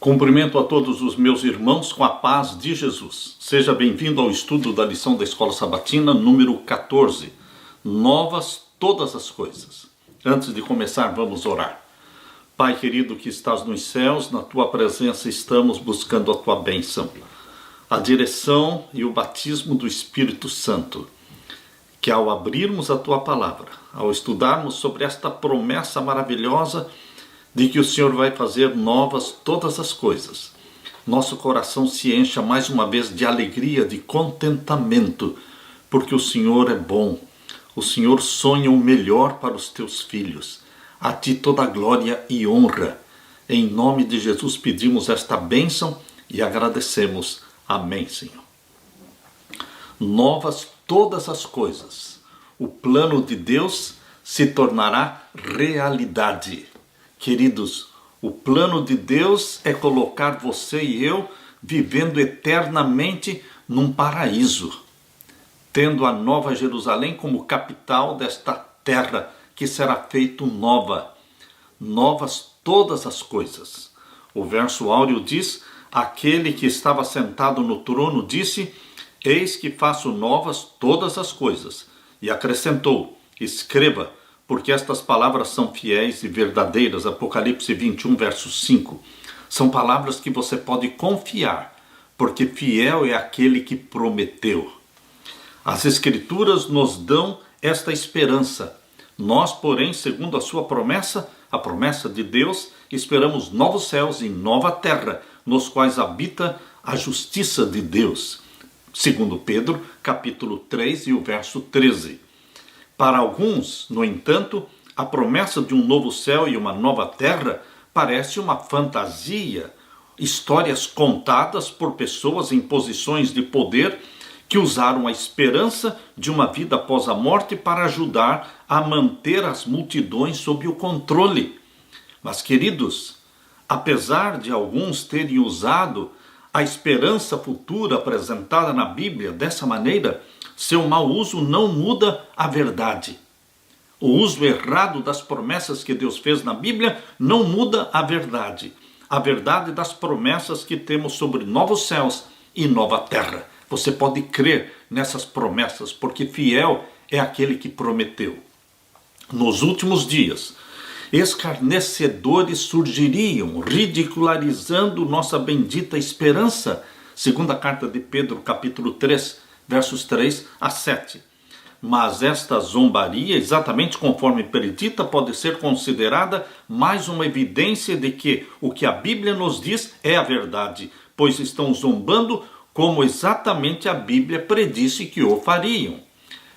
Cumprimento a todos os meus irmãos com a paz de Jesus. Seja bem-vindo ao estudo da lição da Escola Sabatina, número 14. Novas todas as coisas. Antes de começar, vamos orar. Pai querido que estás nos céus, na tua presença estamos buscando a tua bênção, a direção e o batismo do Espírito Santo. Que ao abrirmos a tua palavra, ao estudarmos sobre esta promessa maravilhosa de que o Senhor vai fazer novas todas as coisas, nosso coração se encha mais uma vez de alegria, de contentamento, porque o Senhor é bom, o Senhor sonha o melhor para os teus filhos. A ti toda a glória e honra. Em nome de Jesus pedimos esta bênção e agradecemos. Amém, Senhor. Novas todas as coisas. O plano de Deus se tornará realidade. Queridos, o plano de Deus é colocar você e eu vivendo eternamente num paraíso, tendo a Nova Jerusalém como capital desta terra que será feito nova, novas todas as coisas. O verso áureo diz: aquele que estava sentado no trono disse: eis que faço novas todas as coisas. E acrescentou: escreva, porque estas palavras são fiéis e verdadeiras. Apocalipse 21, verso 5. São palavras que você pode confiar, porque fiel é aquele que prometeu. As Escrituras nos dão esta esperança. Nós, porém, segundo a sua promessa, a promessa de Deus, esperamos novos céus e nova terra, nos quais habita a justiça de Deus. Segundo Pedro, capítulo 3 e o verso 13. Para alguns, no entanto, a promessa de um novo céu e uma nova terra parece uma fantasia, histórias contadas por pessoas em posições de poder que usaram a esperança de uma vida após a morte para ajudar a manter as multidões sob o controle. Mas, queridos, apesar de alguns terem usado a esperança futura apresentada na Bíblia dessa maneira, seu mau uso não muda a verdade. O uso errado das promessas que Deus fez na Bíblia não muda a verdade. A verdade das promessas que temos sobre novos céus e nova terra. Você pode crer nessas promessas, porque fiel é aquele que prometeu. Nos últimos dias, escarnecedores surgiriam, ridicularizando nossa bendita esperança. Segunda carta de Pedro, capítulo 3, versos 3 a 7. Mas esta zombaria, exatamente conforme predita, pode ser considerada mais uma evidência de que o que a Bíblia nos diz é a verdade, pois estão zombando como exatamente a Bíblia predisse que o fariam.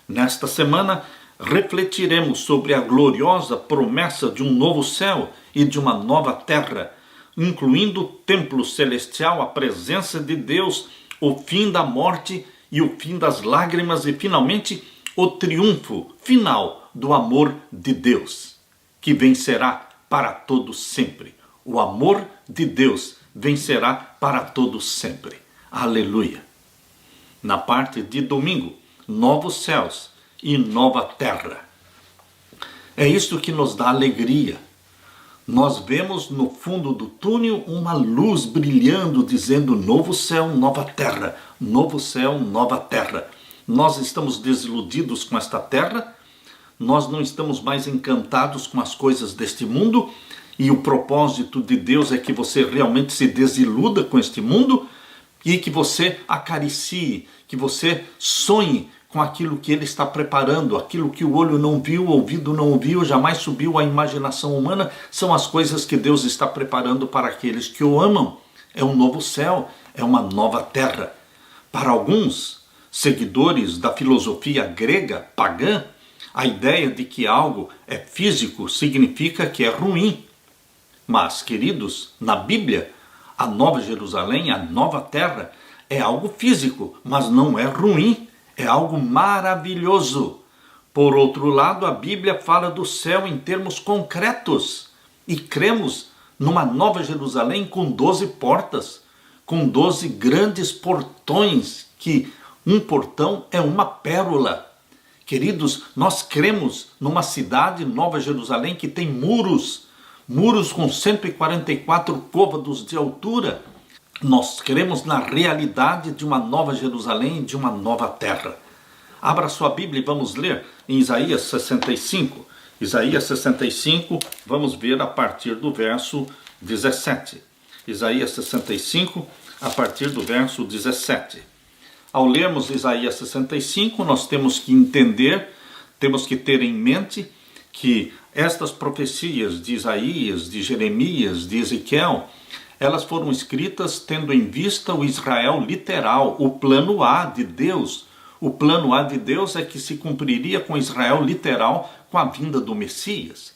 Nesta semana, refletiremos sobre a gloriosa promessa de um novo céu e de uma nova terra, incluindo o templo celestial, a presença de Deus, o fim da morte e o fim das lágrimas e, finalmente, o triunfo final do amor de Deus, que vencerá para todos sempre. O amor de Deus vencerá para todos sempre. Aleluia! Na parte de domingo, novos céus e nova terra. É isto que nos dá alegria. Nós vemos no fundo do túnel uma luz brilhando, dizendo novo céu, nova terra. Novo céu, nova terra. Nós estamos desiludidos com esta terra, nós não estamos mais encantados com as coisas deste mundo, e o propósito de Deus é que você realmente se desiluda com este mundo e que você acaricie, que você sonhe com aquilo que Ele está preparando, aquilo que o olho não viu, o ouvido não ouviu, jamais subiu à imaginação humana, são as coisas que Deus está preparando para aqueles que o amam. É um novo céu, é uma nova terra. Para alguns seguidores da filosofia grega, pagã, a ideia de que algo é físico significa que é ruim. Mas, queridos, na Bíblia, a Nova Jerusalém, a nova terra, é algo físico, mas não é ruim, é algo maravilhoso. Por outro lado, a Bíblia fala do céu em termos concretos, e cremos numa Nova Jerusalém com 12 portas, com 12 grandes portões, que um portão é uma pérola. Queridos, nós cremos numa cidade, Nova Jerusalém, que tem muros, muros com 144 côvados de altura. Nós queremos na realidade de uma nova Jerusalém, de uma nova terra. Abra sua Bíblia e vamos ler em Isaías 65. Isaías 65, vamos ver a partir do verso 17. Isaías 65, a partir do verso 17. Ao lermos Isaías 65, nós temos que entender, temos que ter em mente que estas profecias de Isaías, de Jeremias, de Ezequiel, elas foram escritas tendo em vista o Israel literal, o plano A de Deus. O plano A de Deus é que se cumpriria com Israel literal com a vinda do Messias.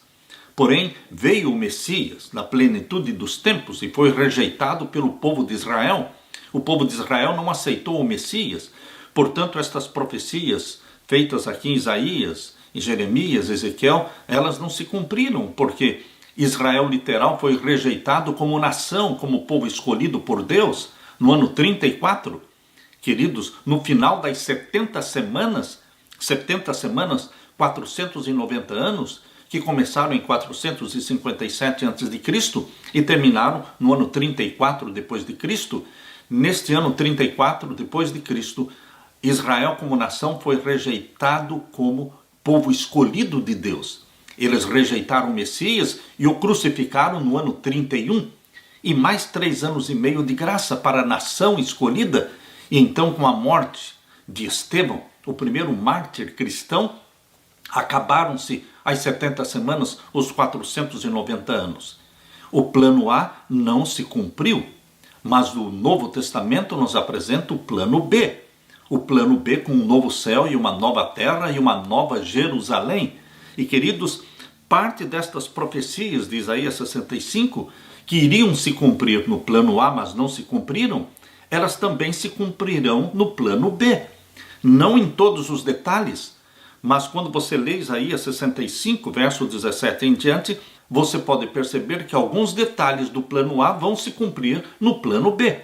Porém, veio o Messias na plenitude dos tempos e foi rejeitado pelo povo de Israel. O povo de Israel não aceitou o Messias. Portanto, estas profecias feitas aqui em Isaías, em Jeremias, Ezequiel, elas não se cumpriram, porque Israel literal foi rejeitado como nação, como povo escolhido por Deus, no ano 34. Queridos, no final das 70 semanas, 490 anos, que começaram em 457 a.C. e terminaram no ano 34 depois de Cristo. Neste ano 34 depois de Cristo, Israel como nação foi rejeitado como povo escolhido de Deus. Eles rejeitaram o Messias e o crucificaram no ano 31. E mais 3 anos e meio de graça para a nação escolhida. E então, com a morte de Estevão, o primeiro mártir cristão, acabaram-se as 70 semanas, os 490 anos. O plano A não se cumpriu, mas o Novo Testamento nos apresenta o plano B. O plano B com um novo céu e uma nova terra e uma nova Jerusalém. E, queridos, parte destas profecias de Isaías 65, que iriam se cumprir no plano A, mas não se cumpriram, elas também se cumprirão no plano B. Não em todos os detalhes, mas quando você lê Isaías 65, verso 17 em diante, você pode perceber que alguns detalhes do plano A vão se cumprir no plano B.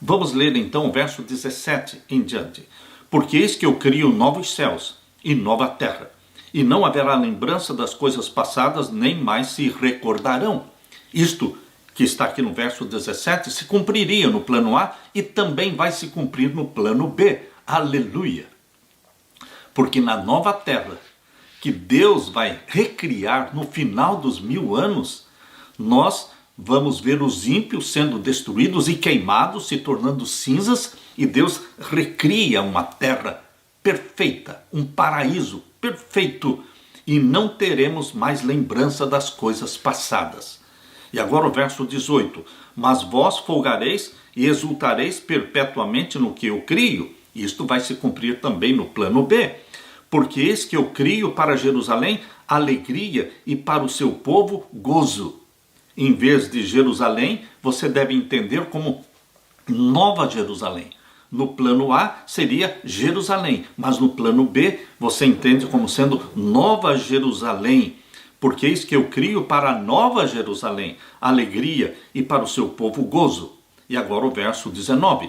Vamos ler então o verso 17 em diante. Porque eis que eu crio novos céus e nova terra, e não haverá lembrança das coisas passadas, nem mais se recordarão. Isto que está aqui no verso 17, se cumpriria no plano A e também vai se cumprir no plano B. Aleluia! Porque na nova terra, que Deus vai recriar no final dos 1000 anos, nós vamos ver os ímpios sendo destruídos e queimados, se tornando cinzas, e Deus recria uma terra perfeita, um paraíso perfeito, e não teremos mais lembrança das coisas passadas. E agora o verso 18. Mas vós folgareis e exultareis perpetuamente no que eu crio. Isto vai se cumprir também no plano B. Porque eis que eu crio para Jerusalém alegria e para o seu povo gozo. Em vez de Jerusalém, você deve entender como Nova Jerusalém. No plano A seria Jerusalém, mas no plano B você entende como sendo Nova Jerusalém. Porque eis que eu crio para a Nova Jerusalém alegria e para o seu povo gozo. E agora o verso 19.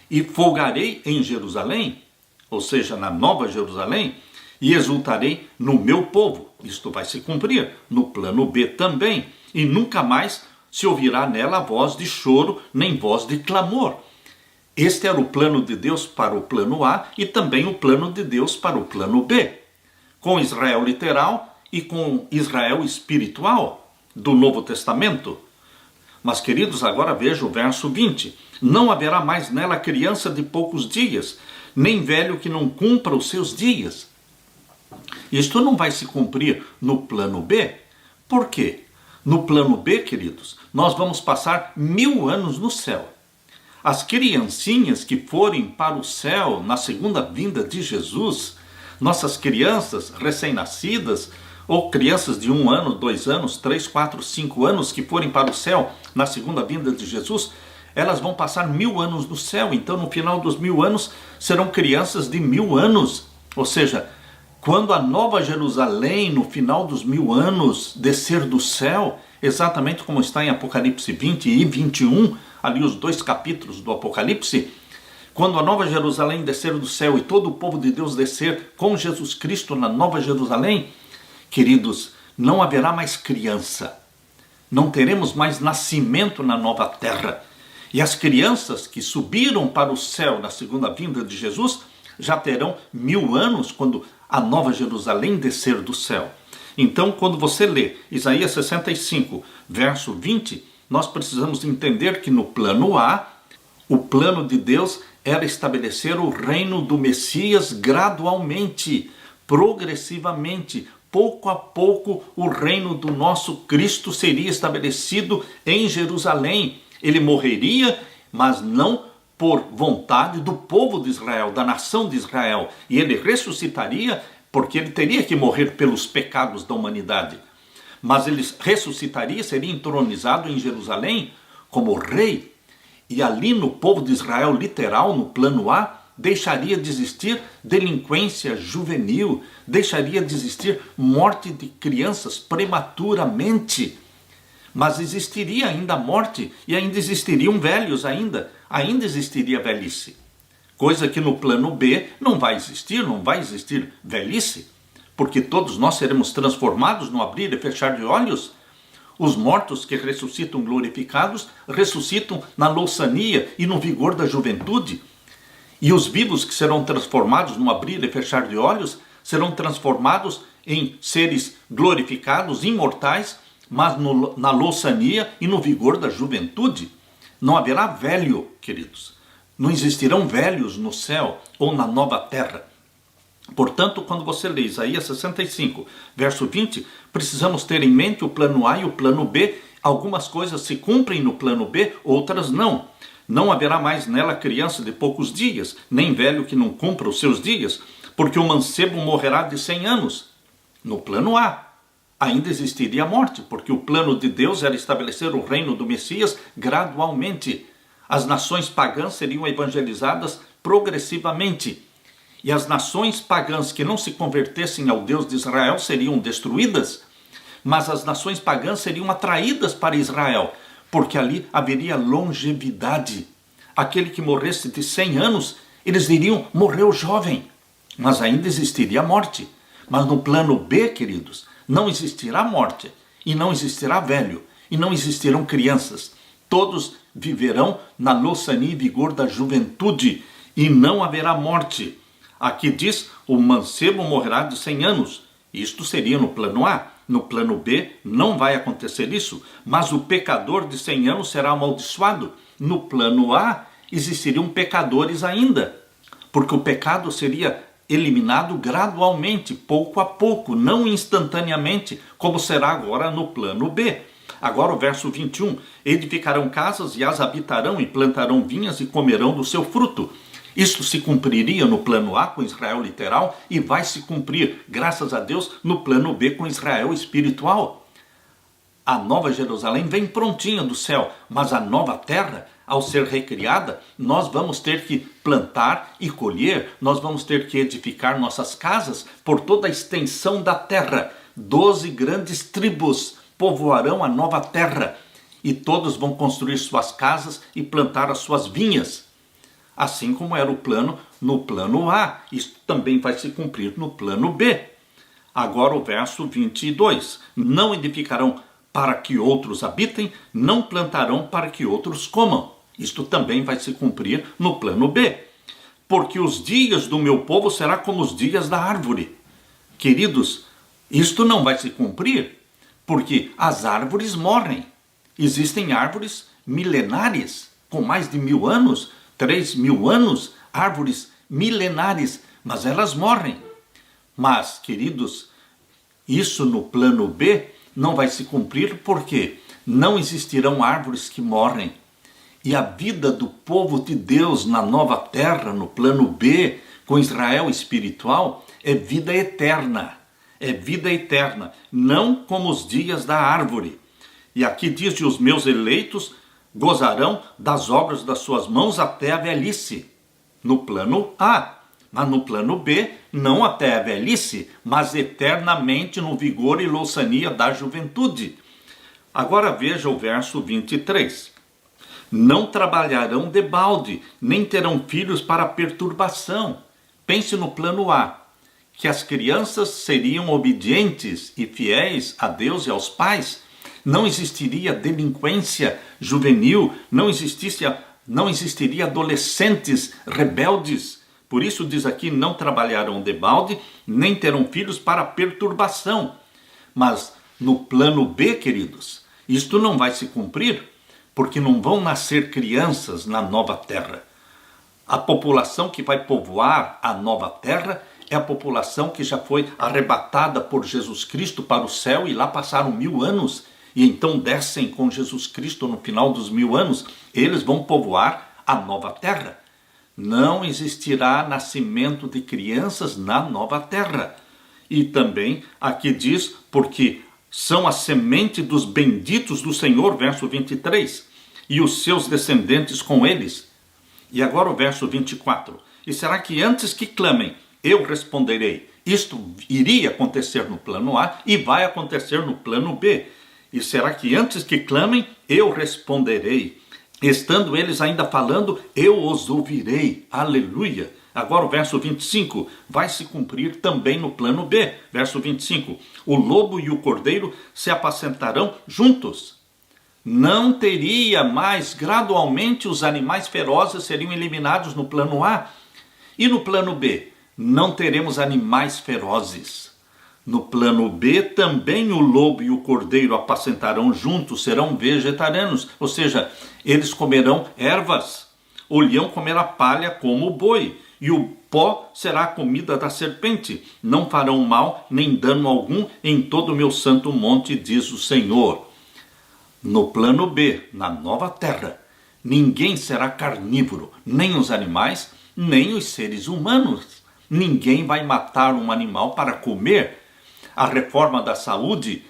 E folgarei em Jerusalém, ou seja, na Nova Jerusalém, e exultarei no meu povo. Isto vai se cumprir no plano B também. E nunca mais se ouvirá nela voz de choro, nem voz de clamor. Este era o plano de Deus para o plano A e também o plano de Deus para o plano B. Com Israel literal e com Israel espiritual do Novo Testamento. Mas, queridos, agora veja o verso 20. Não haverá mais nela criança de poucos dias, nem velho que não cumpra os seus dias. Isto não vai se cumprir no plano B. Por quê? No plano B, queridos, nós vamos passar 1000 anos no céu. As criancinhas que forem para o céu na segunda vinda de Jesus, nossas crianças recém-nascidas, ou crianças de 1 ano, 2 anos, 3, 4, 5 anos que forem para o céu na segunda vinda de Jesus, elas vão passar 1000 anos no céu. Então no final dos 1000 anos serão crianças de 1000 anos. Ou seja, quando a Nova Jerusalém no final dos 1000 anos descer do céu, exatamente como está em Apocalipse 20 e 21, ali os 2 capítulos do Apocalipse, quando a Nova Jerusalém descer do céu e todo o povo de Deus descer com Jesus Cristo na Nova Jerusalém, queridos, não haverá mais criança. Não teremos mais nascimento na nova terra. E as crianças que subiram para o céu na segunda vinda de Jesus já terão 1000 anos quando a nova Jerusalém descer do céu. Então, quando você lê Isaías 65, verso 20, nós precisamos entender que no plano A, o plano de Deus era estabelecer o reino do Messias gradualmente, progressivamente, pouco a pouco, o reino do nosso Cristo seria estabelecido em Jerusalém. Ele morreria, mas não por vontade do povo de Israel, da nação de Israel. E ele ressuscitaria porque ele teria que morrer pelos pecados da humanidade. Mas ele ressuscitaria, seria entronizado em Jerusalém como rei. E ali no povo de Israel, literal, no plano A, deixaria de existir delinquência juvenil, deixaria de existir morte de crianças prematuramente. Mas existiria ainda a morte e ainda existiriam velhos ainda existiria velhice. Coisa que no plano B não vai existir velhice, porque todos nós seremos transformados no abrir e fechar de olhos. Os mortos que ressuscitam glorificados, ressuscitam na louçania e no vigor da juventude. E os vivos que serão transformados no abrir e fechar de olhos, serão transformados em seres glorificados, imortais, mas na louçania e no vigor da juventude. Não haverá velho, queridos. Não existirão velhos no céu ou na nova terra. Portanto, quando você lê Isaías 65, verso 20, precisamos ter em mente o plano A e o plano B. Algumas coisas se cumprem no plano B, outras não. Não haverá mais nela criança de poucos dias, nem velho que não cumpra os seus dias, porque o mancebo morrerá de 100 anos. No plano A, ainda existiria a morte, porque o plano de Deus era estabelecer o reino do Messias gradualmente. As nações pagãs seriam evangelizadas progressivamente. E as nações pagãs que não se convertessem ao Deus de Israel seriam destruídas, mas as nações pagãs seriam atraídas para Israel, porque ali haveria longevidade. Aquele que morresse de 100 anos, eles diriam, morreu jovem, mas ainda existiria a morte. Mas no plano B, queridos, não existirá morte, e não existirá velho, e não existirão crianças. Todos viverão na louçania e vigor da juventude, e não haverá morte. Aqui diz, o mancebo morrerá de 100 anos. Isto seria no plano A. No plano B não vai acontecer isso, mas o pecador de 100 anos será amaldiçoado. No plano A existiriam pecadores ainda, porque o pecado seria eliminado gradualmente, pouco a pouco, não instantaneamente, como será agora no plano B. Agora o verso 21, edificarão casas e as habitarão e plantarão vinhas e comerão do seu fruto. Isto se cumpriria no plano A com Israel literal e vai se cumprir, graças a Deus, no plano B com Israel espiritual. A nova Jerusalém vem prontinha do céu, mas a nova terra, ao ser recriada, nós vamos ter que plantar e colher, nós vamos ter que edificar nossas casas por toda a extensão da terra. 12 grandes tribos povoarão a nova terra e todos vão construir suas casas e plantar as suas vinhas. Assim como era o plano no plano A, isso também vai se cumprir no plano B. Agora o verso 22. Não edificarão para que outros habitem, não plantarão para que outros comam. Isto também vai se cumprir no plano B. Porque os dias do meu povo serão como os dias da árvore. Queridos, isto não vai se cumprir, porque as árvores morrem. Existem árvores milenares, com mais de 1000 anos, 3000 anos, árvores milenares, mas elas morrem. Mas, queridos, isso no plano B não vai se cumprir porque não existirão árvores que morrem. E a vida do povo de Deus na nova terra, no plano B, com Israel espiritual, é vida eterna. É vida eterna, não como os dias da árvore. E aqui diz que os meus eleitos gozarão das obras das suas mãos até a velhice. No plano A. Mas no plano B, não até a velhice, mas eternamente no vigor e louçania da juventude. Agora veja o verso 23. Não trabalharão debalde, nem terão filhos para perturbação. Pense no plano A, que as crianças seriam obedientes e fiéis a Deus e aos pais. não existiria delinquência juvenil, não existiria adolescentes rebeldes. Por isso diz aqui, não trabalharão debalde, nem terão filhos para perturbação. Mas no plano B, queridos, isto não vai se cumprir, porque não vão nascer crianças na nova terra. A população que vai povoar a nova terra é a população que já foi arrebatada por Jesus Cristo para o céu e lá passaram 1000 anos. E então descem com Jesus Cristo no final dos 1000 anos. Eles vão povoar a nova terra. Não existirá nascimento de crianças na nova terra. E também aqui diz, porque são a semente dos benditos do Senhor, verso 23, e os seus descendentes com eles. E agora o verso 24. E será que antes que clamem, eu responderei? Isto iria acontecer no plano A e vai acontecer no plano B. E será que antes que clamem, eu responderei? Estando eles ainda falando, eu os ouvirei. Aleluia! Agora o verso 25 vai se cumprir também no plano B. Verso 25. O lobo e o cordeiro se apacentarão juntos. Não teria mais, gradualmente, os animais ferozes seriam eliminados no plano A. E no plano B, não teremos animais ferozes. No plano B, também o lobo e o cordeiro apacentarão juntos, serão vegetarianos, ou seja, eles comerão ervas. O leão comerá palha como o boi, e o pó será a comida da serpente. Não farão mal nem dano algum em todo o meu santo monte, diz o Senhor. No plano B, na nova terra, ninguém será carnívoro, nem os animais, nem os seres humanos. Ninguém vai matar um animal para comer. A reforma da saúde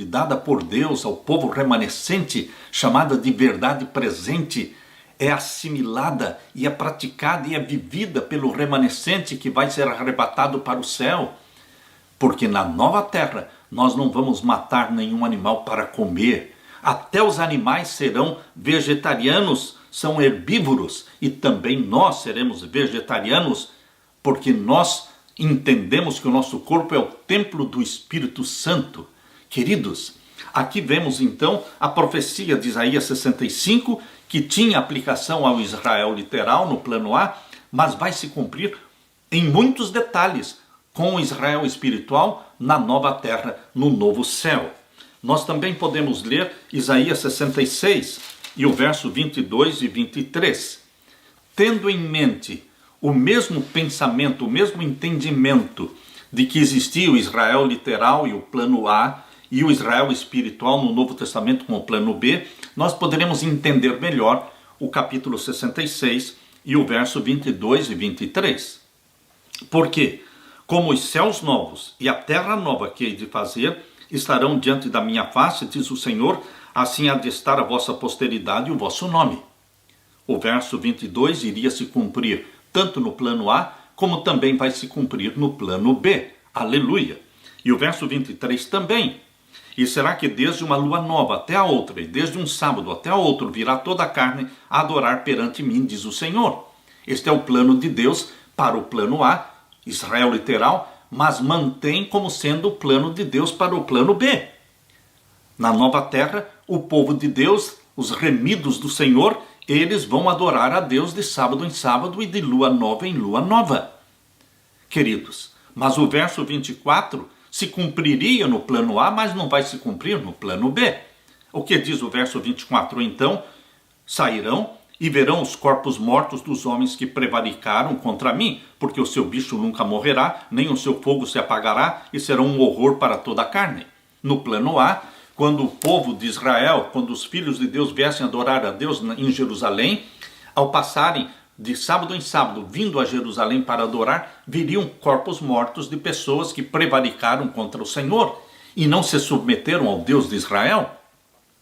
dada por Deus ao povo remanescente, chamada de verdade presente, é assimilada e é praticada e é vivida pelo remanescente que vai ser arrebatado para o céu. Porque na nova terra nós não vamos matar nenhum animal para comer. Até os animais serão vegetarianos, são herbívoros, e também nós seremos vegetarianos, porque nós entendemos que o nosso corpo é o templo do Espírito Santo. Queridos, aqui vemos então a profecia de Isaías 65, que tinha aplicação ao Israel literal no plano A, mas vai se cumprir em muitos detalhes com o Israel espiritual na nova terra, no novo céu. Nós também podemos ler Isaías 66 e o verso 22 e 23. Tendo em mente o mesmo pensamento, o mesmo entendimento de que existia o Israel literal e o plano A e o Israel espiritual no Novo Testamento com o plano B, nós poderemos entender melhor o capítulo 66 e o verso 22 e 23. Porque, como os céus novos e a terra nova que hei de fazer estarão diante da minha face, diz o Senhor, assim há de estar a vossa posteridade e o vosso nome. O verso 22 iria se cumprir tanto no plano A, como também vai se cumprir no plano B. Aleluia! E o verso 23 também. E será que desde uma lua nova até a outra, e desde um sábado até a outro, virá toda a carne a adorar perante mim, diz o Senhor. Este é o plano de Deus para o plano A, Israel literal, mas mantém como sendo o plano de Deus para o plano B. Na nova terra, o povo de Deus, os remidos do Senhor, eles vão adorar a Deus de sábado em sábado e de lua nova em lua nova. Queridos, mas o verso 24 se cumpriria no plano A, mas não vai se cumprir no plano B. O que diz o verso 24? Então, sairão e verão os corpos mortos dos homens que prevaricaram contra mim, porque o seu bicho nunca morrerá, nem o seu fogo se apagará, e será um horror para toda a carne. No plano A, quando o povo de Israel, quando os filhos de Deus viessem adorar a Deus em Jerusalém, ao passarem de sábado em sábado, vindo a Jerusalém para adorar, viriam corpos mortos de pessoas que prevaricaram contra o Senhor e não se submeteram ao Deus de Israel.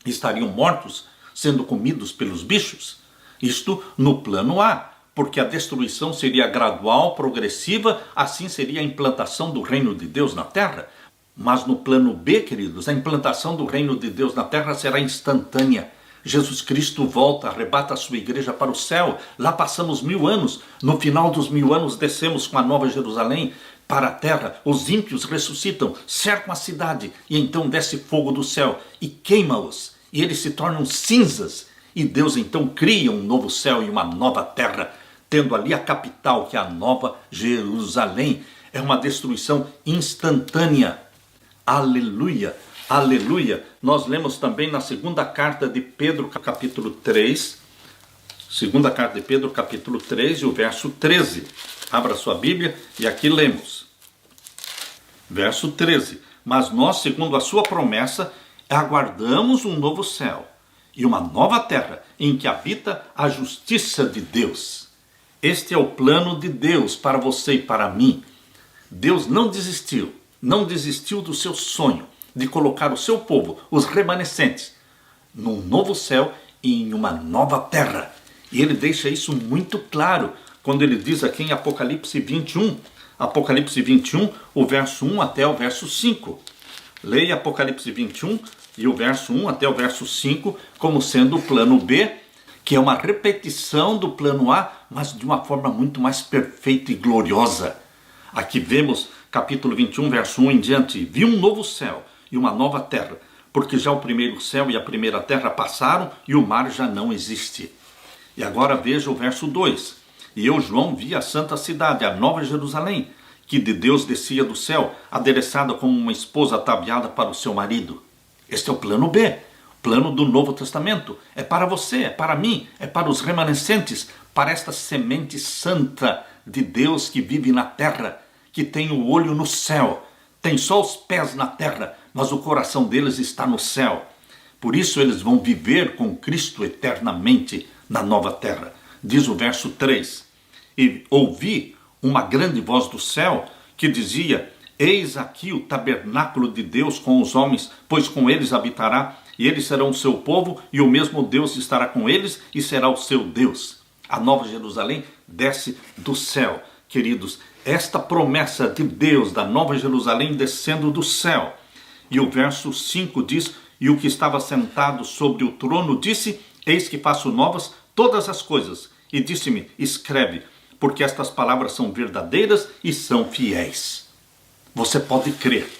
Estariam mortos, sendo comidos pelos bichos. Isto no plano A, porque a destruição seria gradual, progressiva, assim seria a implantação do reino de Deus na terra. Mas no plano B, queridos, a implantação do reino de Deus na terra será instantânea. Jesus Cristo volta, arrebata a sua igreja para o céu. Lá passamos 1000 anos. No final dos 1000 anos descemos com a nova Jerusalém, para a terra, os ímpios ressuscitam, cercam a cidade, e então desce fogo do céu e queima-os, e eles se tornam cinzas, e Deus então cria um novo céu e uma nova terra, tendo ali a capital, que é a Nova Jerusalém. É uma destruição instantânea. Aleluia, aleluia. Nós lemos também na segunda carta de Pedro, capítulo 3, segunda carta de Pedro, capítulo 3, e o verso 13. Abra sua Bíblia e aqui lemos. Verso 13. Mas nós, segundo a sua promessa, aguardamos um novo céu e uma nova terra, em que habita a justiça de Deus. Este é o plano de Deus para você e para mim. Deus não desistiu do seu sonho de colocar o seu povo, os remanescentes, num novo céu e em uma nova terra. E ele deixa isso muito claro quando ele diz aqui em Apocalipse 21, o verso 1 até o verso 5. Leia Apocalipse 21 e o verso 1 até o verso 5 como sendo o plano B, que é uma repetição do plano A, mas de uma forma muito mais perfeita e gloriosa. Aqui vemos capítulo 21, verso 1 em diante. Vi um novo céu e uma nova terra, porque já o primeiro céu e a primeira terra passaram e o mar já não existe. E agora veja o verso 2. E eu, João, vi a santa cidade, a Nova Jerusalém, que de Deus descia do céu, adereçada como uma esposa ataviada para o seu marido. Este é o plano B, plano do Novo Testamento. É para você, é para mim, é para os remanescentes, para esta semente santa de Deus que vive na terra, que tem o olho no céu, tem só os pés na terra, mas o coração deles está no céu. Por isso eles vão viver com Cristo eternamente na nova terra. Diz o verso 3, e ouvi uma grande voz do céu que dizia: eis aqui o tabernáculo de Deus com os homens, pois com eles habitará, e eles serão o seu povo, e o mesmo Deus estará com eles, e será o seu Deus. A Nova Jerusalém desce do céu. Queridos, esta promessa de Deus, da Nova Jerusalém descendo do céu. E o verso 5 diz: e o que estava sentado sobre o trono disse: eis que faço novas todas as coisas. E disse-me: escreve, porque estas palavras são verdadeiras e são fiéis. Você pode crer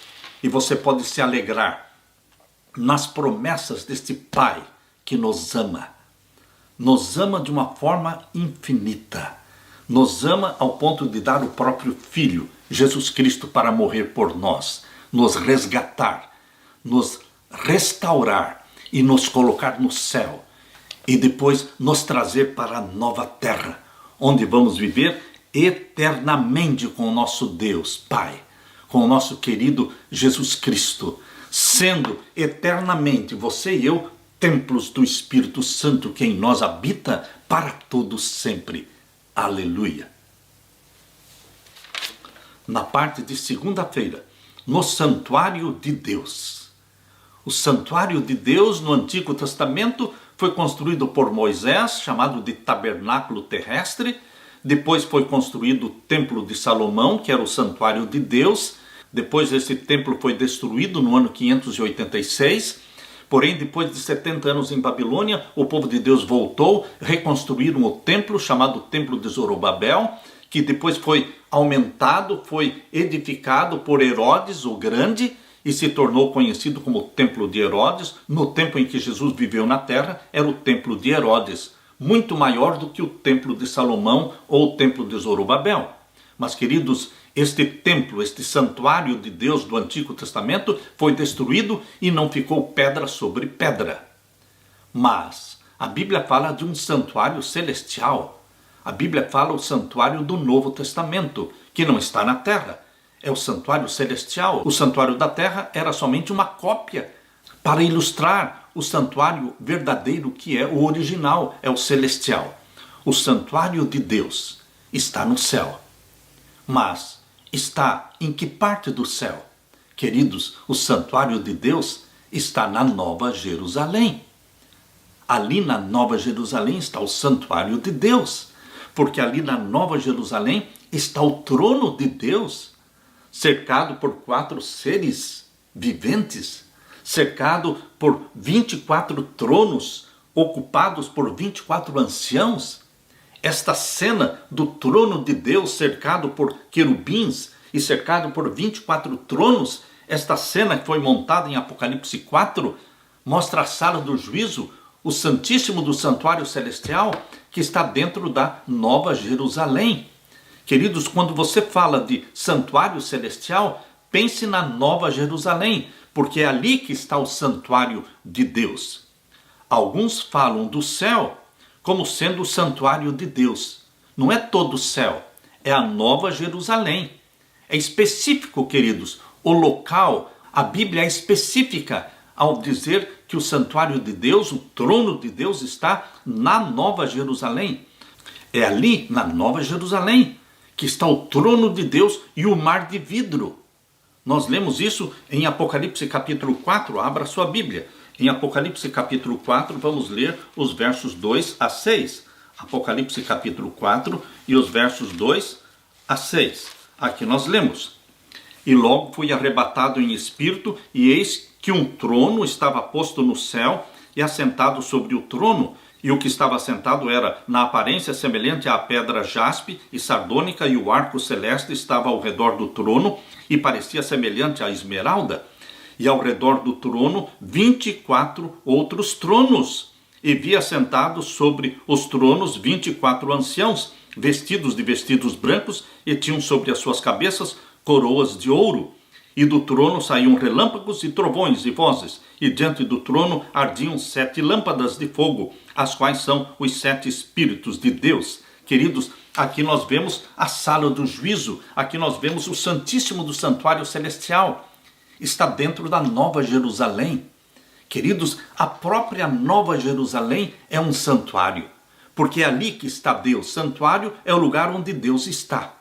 e você pode se alegrar nas promessas deste Pai que nos ama de uma forma infinita, nos ama ao ponto de dar o próprio Filho, Jesus Cristo, para morrer por nós, nos resgatar, nos restaurar e nos colocar no céu, e depois nos trazer para a nova terra, onde vamos viver eternamente com o nosso Deus Pai, com o nosso querido Jesus Cristo, sendo eternamente você e eu templos do Espírito Santo que em nós habita para todo sempre. Aleluia. Na parte de segunda-feira, no santuário de Deus. O santuário de Deus no Antigo Testamento foi construído por Moisés, chamado de tabernáculo terrestre. Depois foi construído o templo de Salomão, que era o santuário de Deus. Depois esse templo foi destruído no ano 586. Porém, depois de 70 anos em Babilônia, o povo de Deus voltou, reconstruíram o templo, chamado Templo de Zorobabel, que depois foi aumentado, foi edificado por Herodes o Grande, e se tornou conhecido como o Templo de Herodes. No tempo em que Jesus viveu na terra, era o Templo de Herodes, muito maior do que o Templo de Salomão ou o Templo de Zorobabel. Mas, queridos, este templo, este santuário de Deus do Antigo Testamento foi destruído e não ficou pedra sobre pedra. Mas a Bíblia fala de um santuário celestial. A Bíblia fala o santuário do Novo Testamento, que não está na terra. É o santuário celestial. O santuário da terra era somente uma cópia para ilustrar o santuário verdadeiro, que é o original, é o celestial. O santuário de Deus está no céu. Mas está em que parte do céu? Queridos, o santuário de Deus está na Nova Jerusalém. Ali na Nova Jerusalém está o santuário de Deus, porque ali na Nova Jerusalém está o trono de Deus, cercado por 4 seres viventes, cercado por 24 tronos, ocupados por 24 anciãos. Esta cena do trono de Deus cercado por querubins e cercado por 24 tronos. Esta cena que foi montada em Apocalipse 4 mostra a sala do juízo, o Santíssimo do Santuário Celestial, que está dentro da Nova Jerusalém. Queridos, quando você fala de Santuário Celestial, pense na Nova Jerusalém, porque é ali que está o Santuário de Deus. Alguns falam do céu como sendo o Santuário de Deus. Não é todo o céu, é a Nova Jerusalém. É específico, queridos, o local, a Bíblia é específica ao dizer que o Santuário de Deus, o trono de Deus, está na Nova Jerusalém. É ali, na Nova Jerusalém, que está o trono de Deus e o mar de vidro. Nós lemos isso em Apocalipse capítulo 4, abra sua Bíblia. Em Apocalipse capítulo 4, vamos ler os versos 2 a 6. Apocalipse capítulo 4 e os versos 2 a 6. Aqui nós lemos: E logo fui arrebatado em espírito, e eis que um trono estava posto no céu, e assentado sobre o trono, e o que estava sentado era, na aparência, semelhante à pedra jaspe e sardônica, e o arco celeste estava ao redor do trono, e parecia semelhante à esmeralda. E ao redor do trono 24 outros tronos, e vi assentados sobre os tronos 24 anciãos, vestidos de vestidos brancos, e tinham sobre as suas cabeças coroas de ouro. E do trono saíam relâmpagos e trovões e vozes, e diante do trono ardiam 7 lâmpadas de fogo, as quais são os 7 Espíritos de Deus. Queridos, aqui nós vemos a sala do juízo, aqui nós vemos o Santíssimo do Santuário Celestial. Está dentro da Nova Jerusalém. Queridos, a própria Nova Jerusalém é um santuário, porque é ali que está Deus. Santuário é o lugar onde Deus está.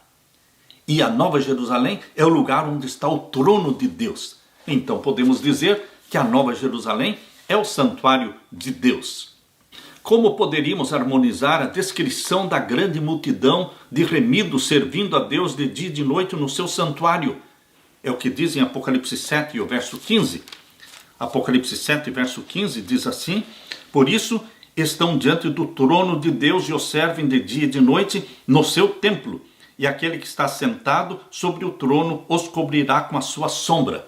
E a Nova Jerusalém é o lugar onde está o trono de Deus. Então podemos dizer que a Nova Jerusalém é o santuário de Deus. Como poderíamos harmonizar a descrição da grande multidão de remidos servindo a Deus de dia e de noite no seu santuário? É o que diz em Apocalipse 7, o verso 15. Apocalipse 7, verso 15, diz assim: Por isso estão diante do trono de Deus e o servem de dia e de noite no seu templo. E aquele que está sentado sobre o trono os cobrirá com a sua sombra.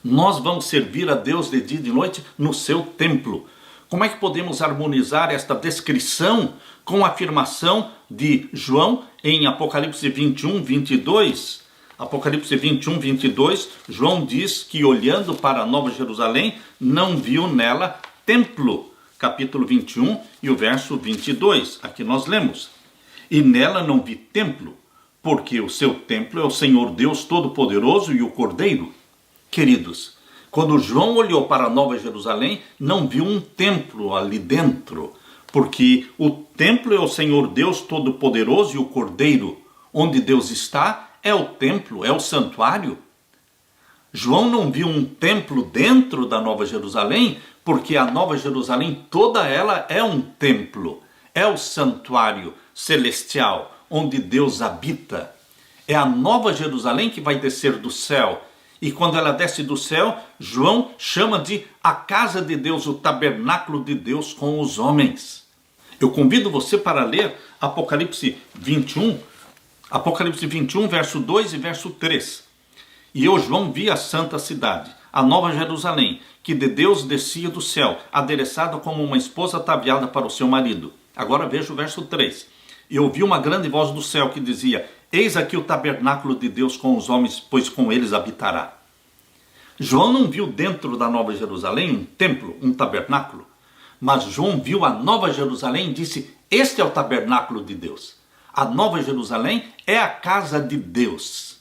Nós vamos servir a Deus de dia e de noite no seu templo. Como é que podemos harmonizar esta descrição com a afirmação de João em Apocalipse 21, 22? Apocalipse 21, 22, João diz que olhando para a Nova Jerusalém, não viu nela templo. Capítulo 21 e o verso 22, aqui nós lemos: E nela não vi templo, porque o seu templo é o Senhor Deus Todo-Poderoso e o Cordeiro. Queridos, quando João olhou para a Nova Jerusalém, não viu um templo ali dentro, porque o templo é o Senhor Deus Todo-Poderoso e o Cordeiro. Onde Deus está é o templo, é o santuário. João não viu um templo dentro da Nova Jerusalém, porque a Nova Jerusalém, toda ela é um templo, é o santuário celestial, onde Deus habita. É a Nova Jerusalém que vai descer do céu. E quando ela desce do céu, João chama de a casa de Deus, o tabernáculo de Deus com os homens. Eu convido você para ler Apocalipse 21, verso 2 e verso 3. E eu, João, vi a santa cidade, a Nova Jerusalém, que de Deus descia do céu, adereçada como uma esposa ataviada para o seu marido. Agora veja o verso 3. E ouvi uma grande voz do céu que dizia: Eis aqui o tabernáculo de Deus com os homens, pois com eles habitará. João não viu dentro da Nova Jerusalém um templo, um tabernáculo, mas João viu a Nova Jerusalém e disse: Este é o tabernáculo de Deus. A Nova Jerusalém é a casa de Deus.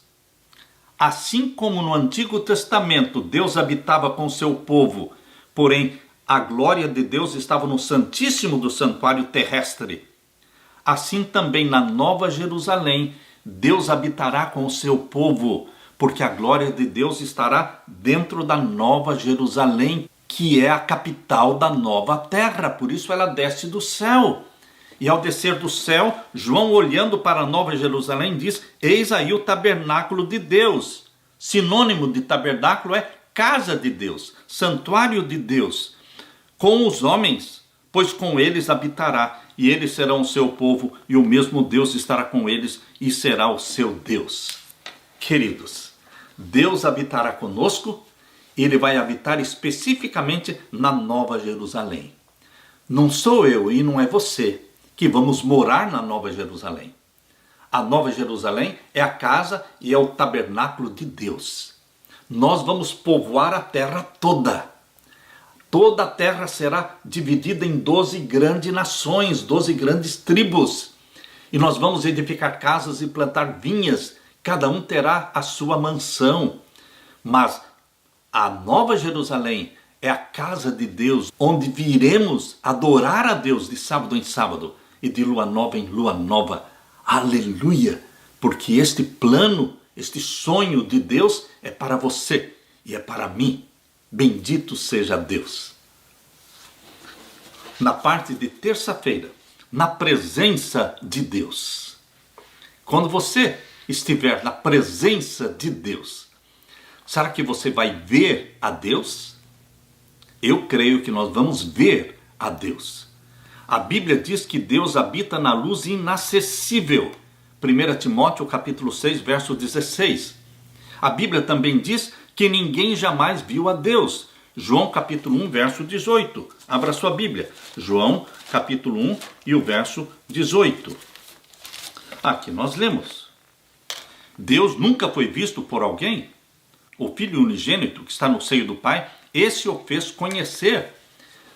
Assim como no Antigo Testamento Deus habitava com seu povo, porém a glória de Deus estava no Santíssimo do Santuário terrestre, assim também na Nova Jerusalém Deus habitará com o seu povo, porque a glória de Deus estará dentro da Nova Jerusalém, que é a capital da nova terra. Por isso ela desce do céu. E ao descer do céu, João, olhando para a Nova Jerusalém, diz: Eis aí o tabernáculo de Deus. Sinônimo de tabernáculo é casa de Deus, santuário de Deus, com os homens, pois com eles habitará, e eles serão o seu povo, e o mesmo Deus estará com eles, e será o seu Deus. Queridos, Deus habitará conosco, Ele vai habitar especificamente na Nova Jerusalém. Não sou eu e não é você que vamos morar na Nova Jerusalém. A Nova Jerusalém é a casa e é o tabernáculo de Deus. Nós vamos povoar a terra toda. Toda a terra será dividida em 12 grandes nações, 12 grandes tribos. E nós vamos edificar casas e plantar vinhas. Cada um terá a sua mansão. Mas a Nova Jerusalém é a casa de Deus, onde viremos adorar a Deus de sábado em sábado e de lua nova em lua nova. Aleluia! Porque este plano, este sonho de Deus é para você e é para mim. Bendito seja Deus. Na parte de terça-feira, na presença de Deus. Quando você estiver na presença de Deus, será que você vai ver a Deus? Eu creio que nós vamos ver a Deus. A Bíblia diz que Deus habita na luz inacessível. 1 Timóteo capítulo 6, verso 16. A Bíblia também diz que ninguém jamais viu a Deus. João capítulo 1, verso 18. Abra sua Bíblia. João capítulo 1 e o verso 18. Aqui nós lemos. Deus nunca foi visto por alguém. O Filho unigênito que está no seio do Pai, esse o fez conhecer.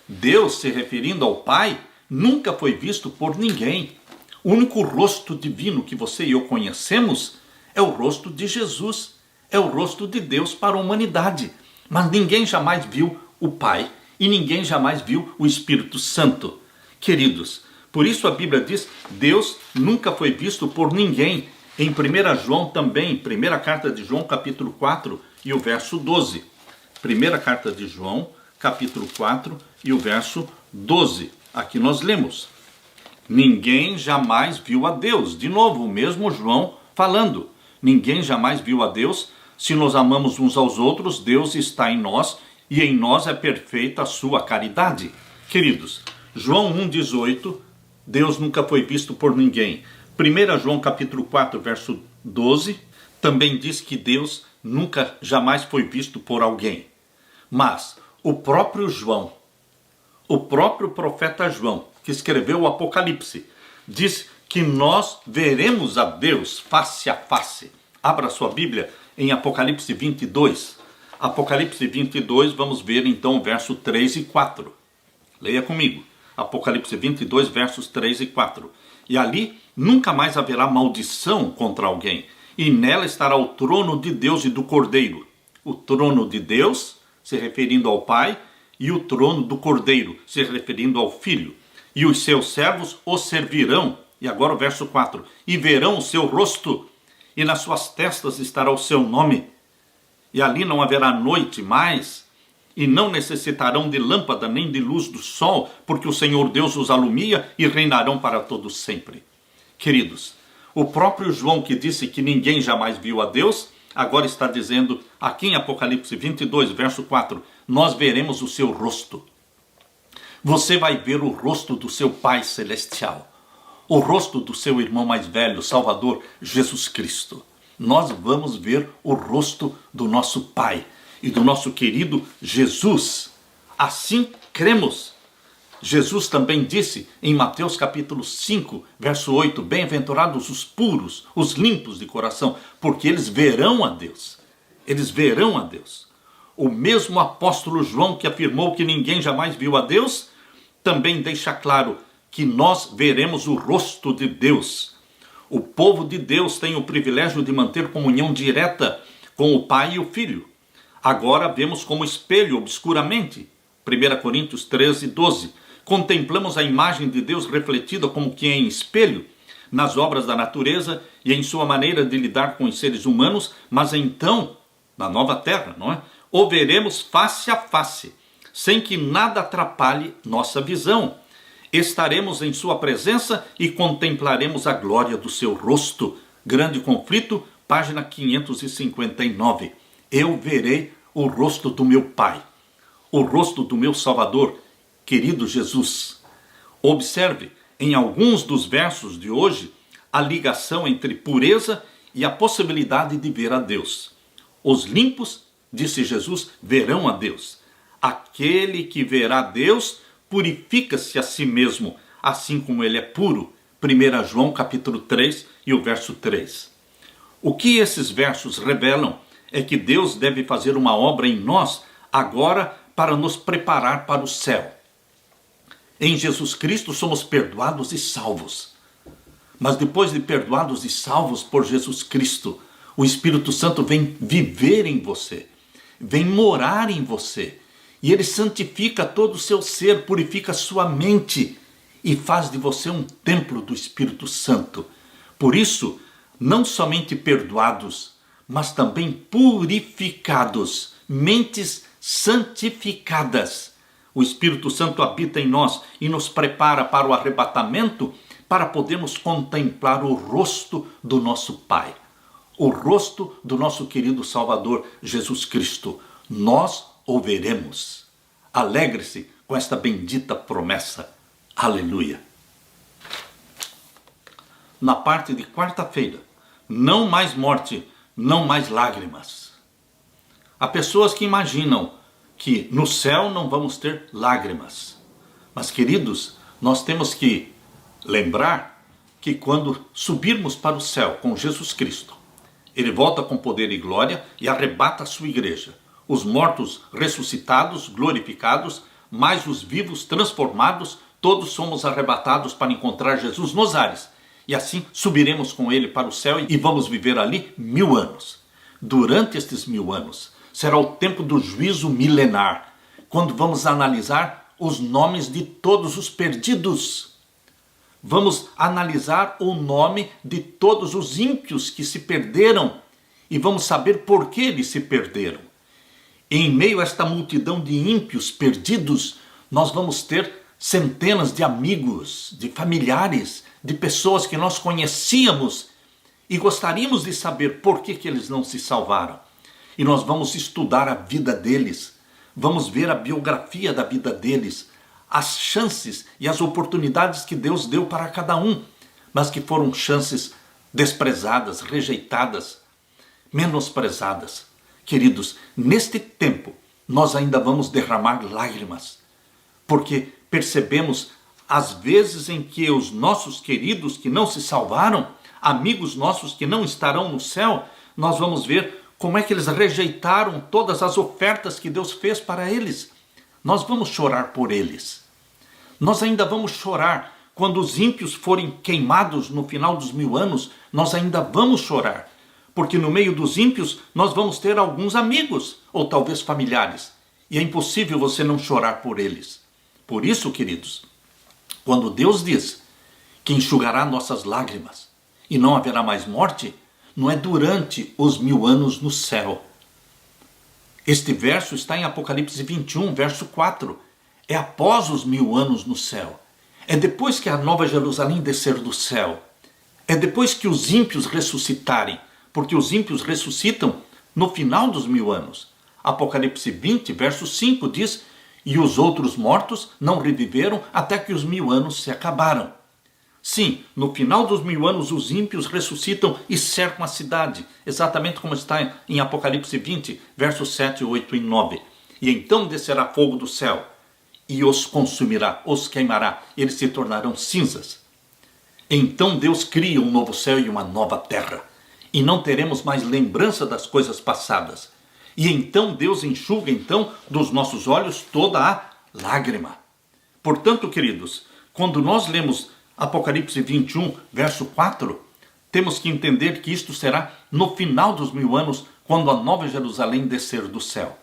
Deus, se referindo ao Pai, nunca foi visto por ninguém. O único rosto divino que você e eu conhecemos é o rosto de Jesus. É o rosto de Deus para a humanidade. Mas ninguém jamais viu o Pai e ninguém jamais viu o Espírito Santo. Queridos, por isso a Bíblia diz, Deus nunca foi visto por ninguém. Em 1 João também, primeira carta de João, capítulo 4 e o verso 12. Primeira carta de João, capítulo 4 e o verso 12. Aqui nós lemos. Ninguém jamais viu a Deus. De novo, o mesmo João falando. Ninguém jamais viu a Deus. Se nos amamos uns aos outros, Deus está em nós e em nós é perfeita a sua caridade. Queridos, João 1,18, Deus nunca foi visto por ninguém. 1 João capítulo 4, verso 12, também diz que Deus nunca, jamais foi visto por alguém. Mas o próprio João, o próprio profeta João, que escreveu o Apocalipse, diz que nós veremos a Deus face a face. Abra sua Bíblia em Apocalipse 22. Apocalipse 22, vamos ver então o verso 3 e 4. Leia comigo. Apocalipse 22, versos 3 e 4. E ali nunca mais haverá maldição contra alguém, e nela estará o trono de Deus e do Cordeiro. O trono de Deus, se referindo ao Pai, e o trono do Cordeiro, se referindo ao Filho. E os seus servos o servirão. E agora o verso 4. E verão o seu rosto, e nas suas testas estará o seu nome. E ali não haverá noite mais, e não necessitarão de lâmpada nem de luz do sol, porque o Senhor Deus os alumia e reinarão para todos sempre. Queridos, o próprio João que disse que ninguém jamais viu a Deus, agora está dizendo aqui em Apocalipse 22, verso 4, nós veremos o seu rosto. Você vai ver o rosto do seu Pai Celestial, o rosto do seu irmão mais velho, Salvador Jesus Cristo. Nós vamos ver o rosto do nosso Pai e do nosso querido Jesus. Assim cremos. Jesus também disse em Mateus capítulo 5, verso 8, bem-aventurados os puros, os limpos de coração, porque eles verão a Deus. Eles verão a Deus. O mesmo apóstolo João que afirmou que ninguém jamais viu a Deus, também deixa claro que nós veremos o rosto de Deus. O povo de Deus tem o privilégio de manter comunhão direta com o Pai e o Filho. Agora vemos como espelho obscuramente. 1 Coríntios 13, 12. Contemplamos a imagem de Deus refletida como que em espelho, nas obras da natureza e em sua maneira de lidar com os seres humanos, mas então, na nova terra, não é? O veremos face a face, sem que nada atrapalhe nossa visão. Estaremos em sua presença e contemplaremos a glória do seu rosto. Grande Conflito, página 559. Eu verei o rosto do meu Pai, o rosto do meu Salvador, querido Jesus. Observe, em alguns dos versos de hoje, a ligação entre pureza e a possibilidade de ver a Deus. Os limpos, disse Jesus, verão a Deus. Aquele que verá Deus purifica-se a si mesmo, assim como ele é puro. 1 João capítulo 3 e o verso 3. O que esses versos revelam é que Deus deve fazer uma obra em nós agora para nos preparar para o céu. Em Jesus Cristo somos perdoados e salvos. Mas depois de perdoados e salvos por Jesus Cristo, o Espírito Santo vem viver em você, vem morar em você. E ele santifica todo o seu ser, purifica a sua mente e faz de você um templo do Espírito Santo. Por isso, não somente perdoados, mas também purificados, mentes santificadas. O Espírito Santo habita em nós e nos prepara para o arrebatamento, para podermos contemplar o rosto do nosso Pai, o rosto do nosso querido Salvador Jesus Cristo. Nós o veremos. Alegre-se com esta bendita promessa. Aleluia. Na parte de quarta-feira, não mais morte, não mais lágrimas. Há pessoas que imaginam que no céu não vamos ter lágrimas. Mas, queridos, nós temos que lembrar que quando subirmos para o céu com Jesus Cristo, ele volta com poder e glória e arrebata a sua igreja. Os mortos ressuscitados, glorificados, mais os vivos transformados, todos somos arrebatados para encontrar Jesus nos ares. E assim subiremos com ele para o céu e vamos viver ali 1000 anos. Durante estes 1000 anos, será o tempo do juízo milenar, quando vamos analisar os nomes de todos os perdidos. Vamos analisar o nome de todos os ímpios que se perderam e vamos saber por que eles se perderam. Em meio a esta multidão de ímpios perdidos, nós vamos ter centenas de amigos, de familiares, de pessoas que nós conhecíamos e gostaríamos de saber por que eles não se salvaram. E nós vamos estudar a vida deles, vamos ver a biografia da vida deles, as chances e as oportunidades que Deus deu para cada um, mas que foram chances desprezadas, rejeitadas, menosprezadas. Queridos, neste tempo, nós ainda vamos derramar lágrimas, porque percebemos as vezes em que os nossos queridos que não se salvaram, amigos nossos que não estarão no céu, nós vamos ver como é que eles rejeitaram todas as ofertas que Deus fez para eles. Nós vamos chorar por eles. Nós ainda vamos chorar quando os ímpios forem queimados no final dos 1000 anos, nós ainda vamos chorar. Porque no meio dos ímpios nós vamos ter alguns amigos, ou talvez familiares. E é impossível você não chorar por eles. Por isso, queridos, quando Deus diz que enxugará nossas lágrimas e não haverá mais morte, não é durante os 1000 anos no céu. Este verso está em Apocalipse 21, verso 4. É após os 1000 anos no céu. É depois que a Nova Jerusalém descer do céu. É depois que os ímpios ressuscitarem. Porque os ímpios ressuscitam no final dos 1000 anos. Apocalipse 20, verso 5 diz: e os outros mortos não reviveram até que os 1000 anos se acabaram. Sim, no final dos 1000 anos os ímpios ressuscitam e cercam a cidade, exatamente como está em Apocalipse 20, versos 7, 8 e 9. E então descerá fogo do céu e os consumirá, os queimará, eles se tornarão cinzas. Então Deus cria um novo céu e uma nova terra, e não teremos mais lembrança das coisas passadas. E então Deus enxuga dos nossos olhos toda a lágrima. Portanto, queridos, quando nós lemos Apocalipse 21, verso 4, temos que entender que isto será no final dos 1000 anos, quando a Nova Jerusalém descer do céu.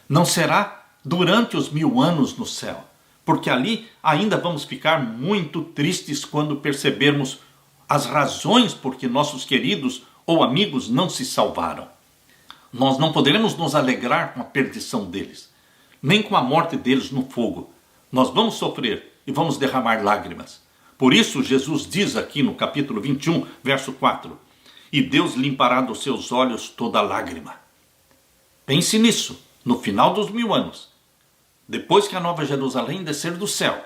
Não será durante os 1000 anos no céu, porque ali ainda vamos ficar muito tristes quando percebermos as razões por que nossos queridos ou amigos não se salvaram. Nós não poderemos nos alegrar com a perdição deles, nem com a morte deles no fogo. Nós vamos sofrer e vamos derramar lágrimas. Por isso Jesus diz aqui no capítulo 21, verso 4, e Deus limpará dos seus olhos toda lágrima. Pense nisso, no final dos 1000 anos, depois que a Nova Jerusalém descer do céu,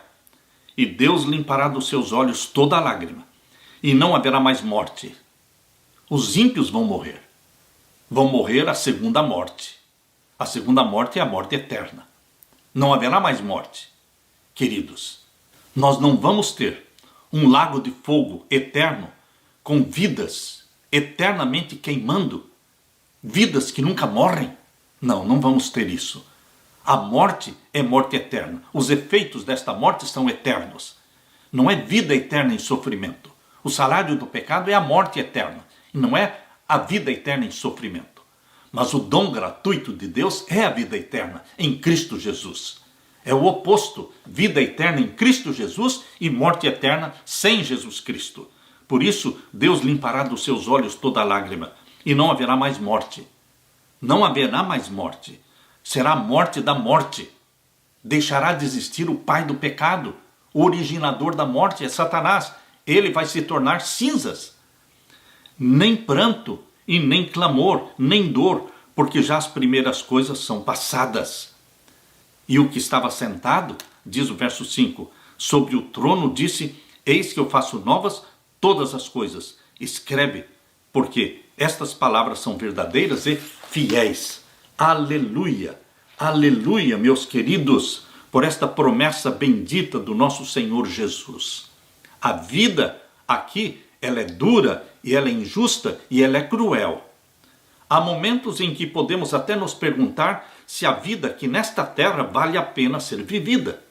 e Deus limpará dos seus olhos toda lágrima, e não haverá mais morte. Os ímpios vão morrer. Vão morrer a segunda morte. A segunda morte é a morte eterna. Não haverá mais morte. Queridos, nós não vamos ter um lago de fogo eterno com vidas eternamente queimando, vidas que nunca morrem. Não, não vamos ter isso. A morte é morte eterna. Os efeitos desta morte são eternos. Não é vida eterna em sofrimento. O salário do pecado é a morte eterna, e não é a vida eterna em sofrimento. Mas o dom gratuito de Deus é a vida eterna em Cristo Jesus. É o oposto, vida eterna em Cristo Jesus e morte eterna sem Jesus Cristo. Por isso, Deus limpará dos seus olhos toda lágrima, e não haverá mais morte. Não haverá mais morte. Será a morte da morte. Deixará de existir o pai do pecado. O originador da morte é Satanás. Ele vai se tornar cinzas. Nem pranto e nem clamor, nem dor, porque já as primeiras coisas são passadas. E o que estava sentado, diz o verso 5, sobre o trono disse: eis que eu faço novas todas as coisas. Escreve, porque estas palavras são verdadeiras e fiéis. Aleluia, aleluia, meus queridos, por esta promessa bendita do nosso Senhor Jesus. A vida aqui, ela é dura, e ela é injusta, e ela é cruel. Há momentos em que podemos até nos perguntar se a vida aqui nesta terra vale a pena ser vivida.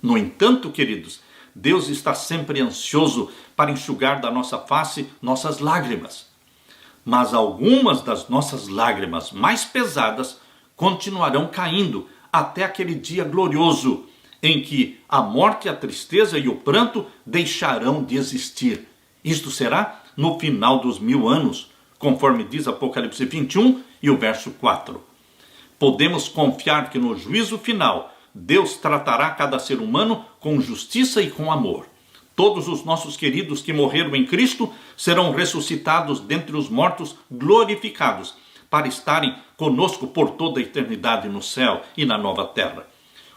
No entanto, queridos, Deus está sempre ansioso para enxugar da nossa face nossas lágrimas. Mas algumas das nossas lágrimas mais pesadas continuarão caindo até aquele dia glorioso em que a morte, a tristeza e o pranto deixarão de existir. Isto será no final dos 1000 anos, conforme diz Apocalipse 21 e o verso 4. Podemos confiar que no juízo final Deus tratará cada ser humano com justiça e com amor. Todos os nossos queridos que morreram em Cristo serão ressuscitados dentre os mortos, glorificados, para estarem conosco por toda a eternidade no céu e na nova terra.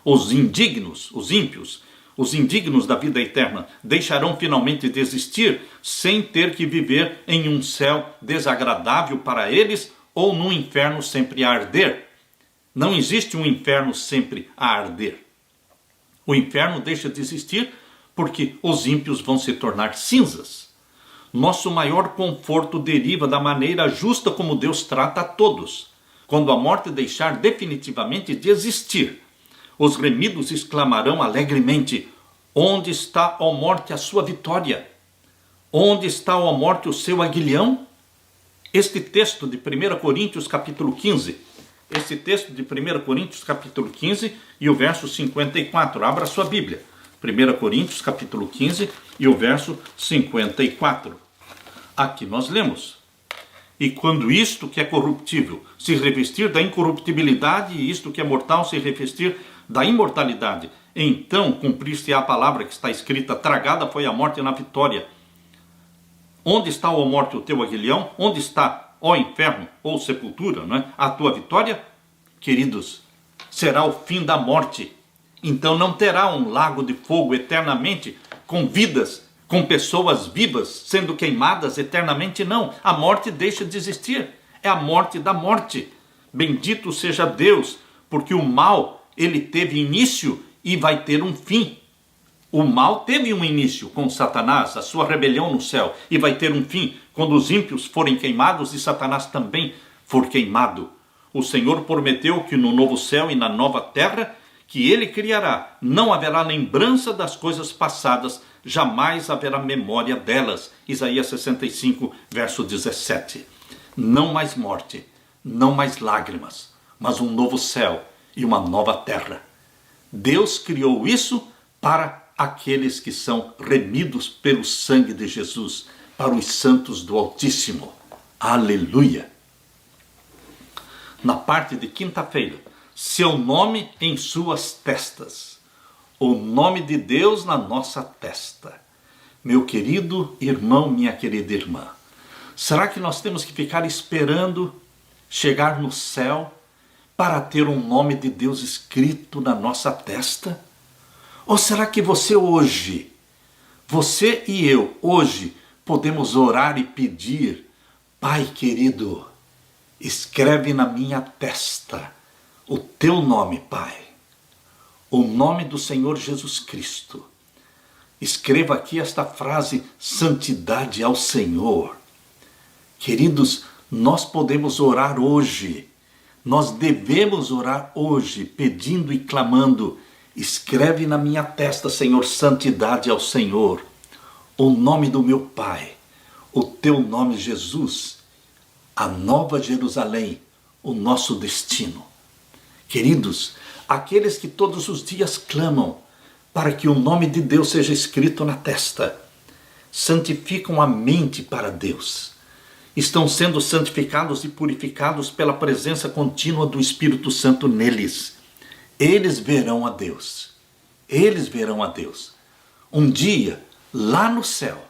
Os indignos, os ímpios, os indignos da vida eterna deixarão finalmente de existir sem ter que viver em um céu desagradável para eles ou num inferno sempre a arder. Não existe um inferno sempre a arder. O inferno deixa de existir porque os ímpios vão se tornar cinzas. Nosso maior conforto deriva da maneira justa como Deus trata a todos. Quando a morte deixar definitivamente de existir, os remidos exclamarão alegremente: onde está, ó morte, a sua vitória? Onde está, ó morte, o seu aguilhão? Este texto de 1 Coríntios capítulo 15, esse texto de 1 Coríntios capítulo 15 e o verso 54, abra sua Bíblia. 1 Coríntios capítulo 15 e o verso 54. Aqui nós lemos: e quando isto que é corruptível se revestir da incorruptibilidade, e isto que é mortal se revestir da imortalidade, então cumprir-se-á a palavra que está escrita: tragada foi a morte na vitória. Onde está, ó morte, o teu aguilhão? Onde está, ó inferno, ou sepultura, não é? A tua vitória? Queridos, será o fim da morte. Então não terá um lago de fogo eternamente com vidas, com pessoas vivas sendo queimadas eternamente, não. A morte deixa de existir. É a morte da morte. Bendito seja Deus, porque o mal, ele teve início e vai ter um fim. O mal teve um início com Satanás, a sua rebelião no céu, e vai ter um fim quando os ímpios forem queimados e Satanás também for queimado. O Senhor prometeu que no novo céu e na nova terra que ele criará, não haverá lembrança das coisas passadas, jamais haverá memória delas. Isaías 65, verso 17. Não mais morte, não mais lágrimas, mas um novo céu e uma nova terra. Deus criou isso para aqueles que são remidos pelo sangue de Jesus, para os santos do Altíssimo. Aleluia! Na parte de quinta-feira, seu nome em suas testas. O nome de Deus na nossa testa. Meu querido irmão, minha querida irmã, será que nós temos que ficar esperando chegar no céu para ter um nome de Deus escrito na nossa testa? Ou será que você e eu, hoje, podemos orar e pedir Pai querido, escreve na minha testa o teu nome, Pai, o nome do Senhor Jesus Cristo. Escreva aqui esta frase: santidade ao Senhor. Queridos, nós podemos orar hoje, nós devemos orar hoje, pedindo e clamando: escreve na minha testa, Senhor, santidade ao Senhor, o nome do meu Pai, o teu nome, Jesus, a nova Jerusalém, o nosso destino. Queridos, aqueles que todos os dias clamam para que o nome de Deus seja escrito na testa, santificam a mente para Deus, estão sendo santificados e purificados pela presença contínua do Espírito Santo neles. Eles verão a Deus. Eles verão a Deus. Um dia, lá no céu,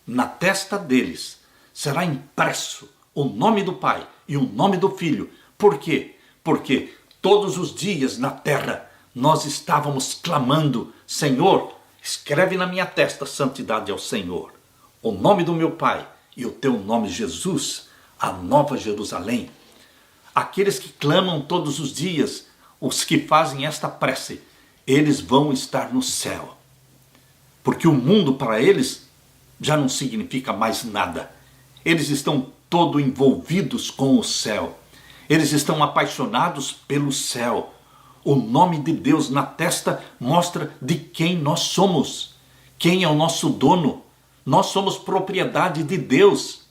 na testa deles, será impresso o nome do Pai e o nome do Filho. Por quê? Porque todos os dias na terra nós estávamos clamando: Senhor, escreve na minha testa santidade ao Senhor, o nome do meu Pai e o teu nome, Jesus, a nova Jerusalém. Aqueles que clamam todos os dias, os que fazem esta prece, eles vão estar no céu. Porque o mundo para eles já não significa mais nada. Eles estão todo envolvidos com o céu. Eles estão apaixonados pelo céu. O nome de Deus na testa mostra de quem nós somos. Quem é o nosso dono? Nós somos propriedade de Deus.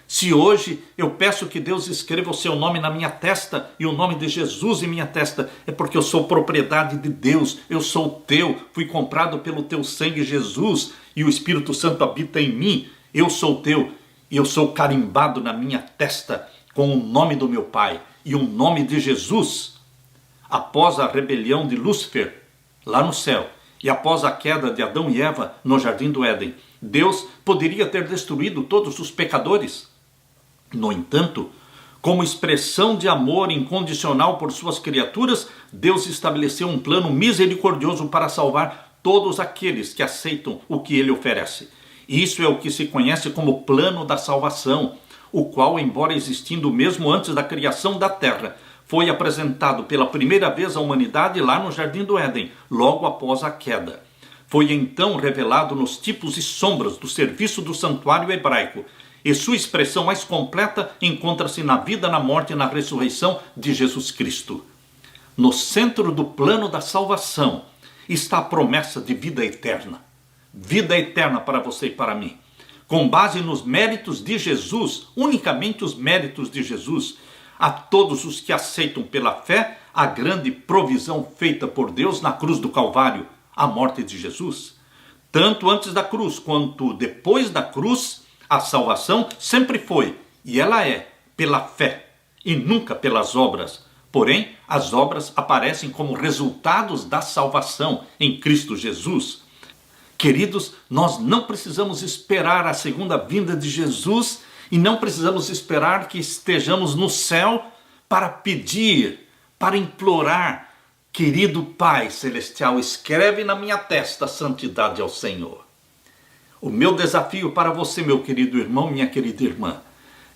Se hoje eu peço que Deus escreva o seu nome na minha testa e o nome de Jesus em minha testa, é porque eu sou propriedade de Deus, eu sou teu, fui comprado pelo teu sangue, Jesus, e o Espírito Santo habita em mim. Eu sou teu e eu sou carimbado na minha testa com o nome do meu Pai e o nome de Jesus. Após a rebelião de Lúcifer lá no céu e após a queda de Adão e Eva no jardim do Éden, Deus poderia ter destruído todos os pecadores. No entanto, como expressão de amor incondicional por suas criaturas, Deus estabeleceu um plano misericordioso para salvar todos aqueles que aceitam o que ele oferece. Isso é o que se conhece como plano da salvação, o qual, embora existindo mesmo antes da criação da terra, foi apresentado pela primeira vez à humanidade lá no Jardim do Éden, logo após a queda. Foi então revelado nos tipos e sombras do serviço do santuário hebraico, e sua expressão mais completa encontra-se na vida, na morte e na ressurreição de Jesus Cristo. No centro do plano da salvação está a promessa de vida eterna. Vida eterna para você e para mim. Com base nos méritos de Jesus, unicamente os méritos de Jesus, a todos os que aceitam pela fé a grande provisão feita por Deus na cruz do Calvário, a morte de Jesus. Tanto antes da cruz quanto depois da cruz, a salvação sempre foi, e ela é, pela fé, e nunca pelas obras. Porém, as obras aparecem como resultados da salvação em Cristo Jesus. Queridos, nós não precisamos esperar a segunda vinda de Jesus e não precisamos esperar que estejamos no céu para pedir, para implorar: querido Pai Celestial, escreve na minha testa a santidade ao Senhor. O meu desafio para você, meu querido irmão, minha querida irmã,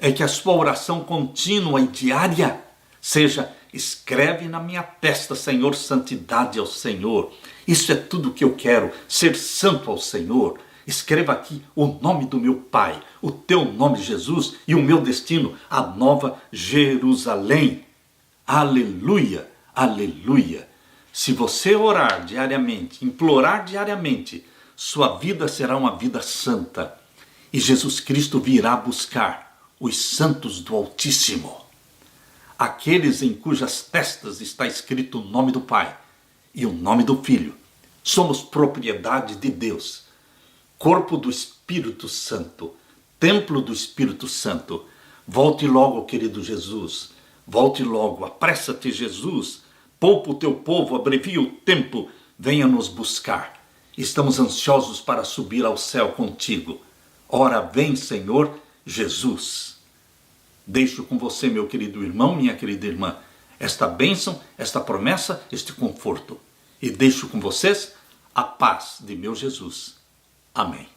é que a sua oração contínua e diária seja: escreve na minha testa, Senhor, santidade ao Senhor. Isso é tudo que eu quero, ser santo ao Senhor. Escreva aqui o nome do meu Pai, o teu nome, Jesus, e o meu destino, a nova Jerusalém. Aleluia, aleluia. Se você orar diariamente, implorar diariamente, sua vida será uma vida santa. E Jesus Cristo virá buscar os santos do Altíssimo, aqueles em cujas testas está escrito o nome do Pai e o nome do Filho. Somos propriedade de Deus, corpo do Espírito Santo, templo do Espírito Santo. Volte logo, querido Jesus, volte logo, apressa-te, Jesus, poupa o teu povo, abrevia o tempo, venha nos buscar. Estamos ansiosos para subir ao céu contigo. Ora, vem, Senhor Jesus. Deixo com você, meu querido irmão, minha querida irmã, esta bênção, esta promessa, este conforto. E deixo com vocês a paz de meu Jesus. Amém.